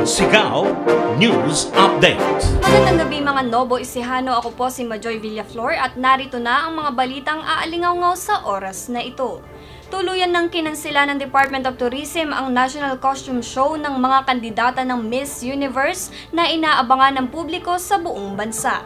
Sigaw News Update. Magandang gabi mga Nobo Ecijano, ako po si Majoy Villaflor at narito na ang mga balitang aalingaw-ngaw sa oras na ito. Tuluyan ng kinansela ng Department of Tourism ang National Costume Show ng mga kandidata ng Miss Universe na inaabangan ng publiko sa buong bansa.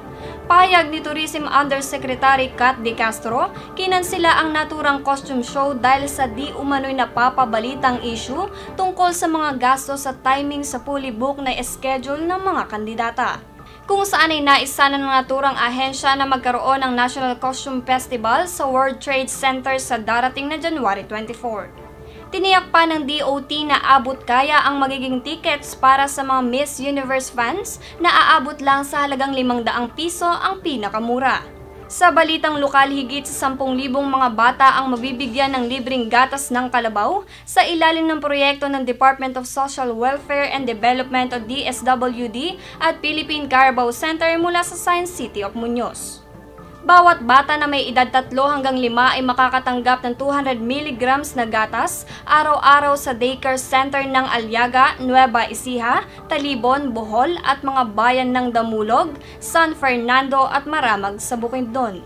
Pahayag ni Tourism Undersecretary Kat De Castro, kinansela ang naturang costume show dahil sa di umano'y napapabalitang issue tungkol sa mga gastos sa timing sa fully booked na schedule ng mga kandidata. Kung saan ay naisa ng naturang ahensya na magkaroon ng National Costume Festival sa World Trade Center sa darating na January 24. Tiniyak pa ng DOT na abot kaya ang magiging tickets para sa mga Miss Universe fans na aabot lang sa halagang 500 piso ang pinakamura. Sa balitang lokal, higit sa 10,000 mga bata ang mabibigyan ng libreng gatas ng kalabaw sa ilalim ng proyekto ng Department of Social Welfare and Development o DSWD at Philippine Carabao Center mula sa Science City of Muñoz. Bawat bata na may edad 3 hanggang 5 ay makakatanggap ng 200 mg na gatas araw-araw sa daycare center ng Aliaga, Nueva Ecija, Talibon, Bohol at mga bayan ng Damulog, San Fernando at Maramag sa Bukidnon.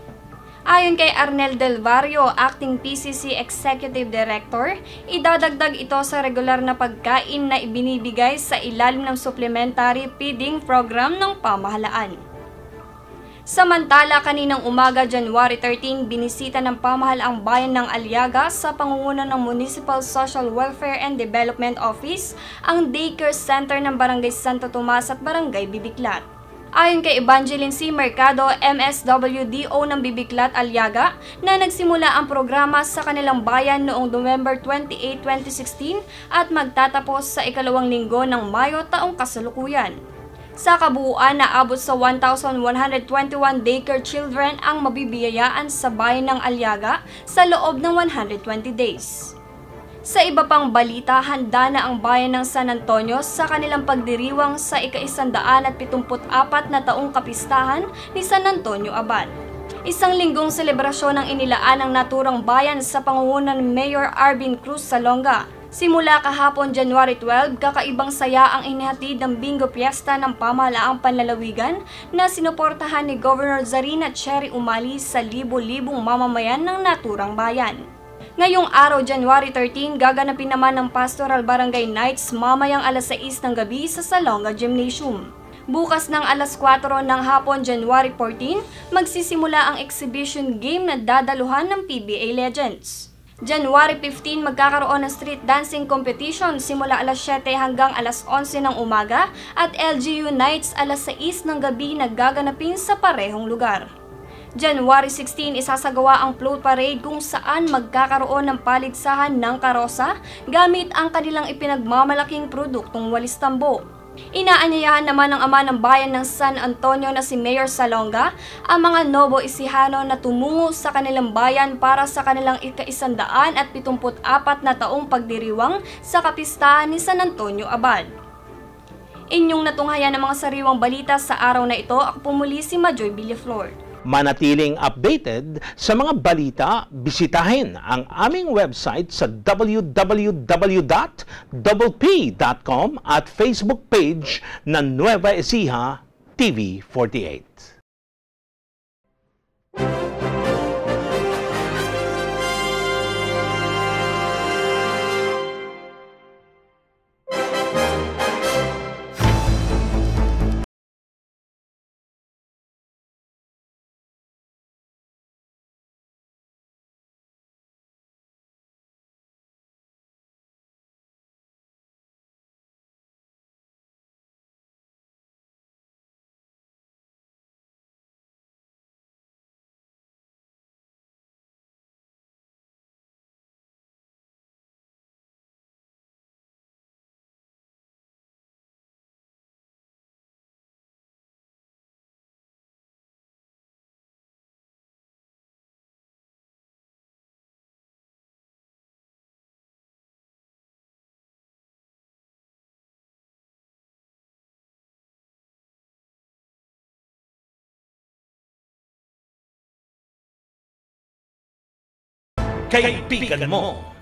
Ayon kay Arnel Del Barrio, Acting PCC Executive Director, idadagdag ito sa regular na pagkain na ibinibigay sa ilalim ng Supplementary Feeding Program ng pamahalaan. Samantala, kaninang umaga, January 13, binisita ng pamahalaang bayan ng Aliaga sa pangunguna ng Municipal Social Welfare and Development Office ang daycare center ng Barangay Santo Tomas at Barangay Bibiklat. Ayon kay Evangeline C. Mercado, MSWDO ng Bibiklat, Aliaga, na nagsimula ang programa sa kanilang bayan noong November 28, 2016 at magtatapos sa ikalawang linggo ng Mayo taong kasalukuyan. Sa kabuuan, naabot sa 1,121 daycare children ang mabibiyayaan sa bayan ng Aliaga sa loob ng 120 days. Sa iba pang balita, handa na ang bayan ng San Antonio sa kanilang pagdiriwang sa ika-174 na taong kapistahan ni San Antonio Abad. Isang linggong selebrasyon ang inilaan ng naturang bayan sa pangunguna ni Mayor Arvin Cruz Salonga. Simula kahapon January 12, kakaibang saya ang inihatid ng Bingo Fiesta ng pamahalaang panlalawigan na sinuportahan ni Governor Zarina Cherry Umali sa libo-libong mamamayan ng naturang bayan. Ngayong araw, January 13, gaganapin naman ng Pastoral Barangay Nights mamayang alas 6 ng gabi sa Salonga Gymnasium. Bukas ng alas 4 ng hapon, January 14, magsisimula ang exhibition game na dadaluhan ng PBA Legends. January 15, magkakaroon ng street dancing competition simula alas 7 hanggang alas 11 ng umaga at LGU Nights alas 6 ng gabi na gaganapin sa parehong lugar. January 16, isasagawa ang float parade kung saan magkakaroon ng paligsahan ng karosa gamit ang kanilang ipinagmamalaking produktong walis tambo. Inaanyayahan naman ng ama ng bayan ng San Antonio na si Mayor Salonga ang mga Nobo Ecijano na tumungo sa kanilang bayan para sa kanilang ika-174 na taong pagdiriwang sa kapistahan ni San Antonio Abad. Inyong natunghayan ng mga sariwang balita sa araw na ito, ako pumuli si Majoy Villaflor. Manatiling updated sa mga balita, bisitahin ang aming website sa www.doubleph.com at Facebook page ng Nueva Ecija TV48. kaibigan mo.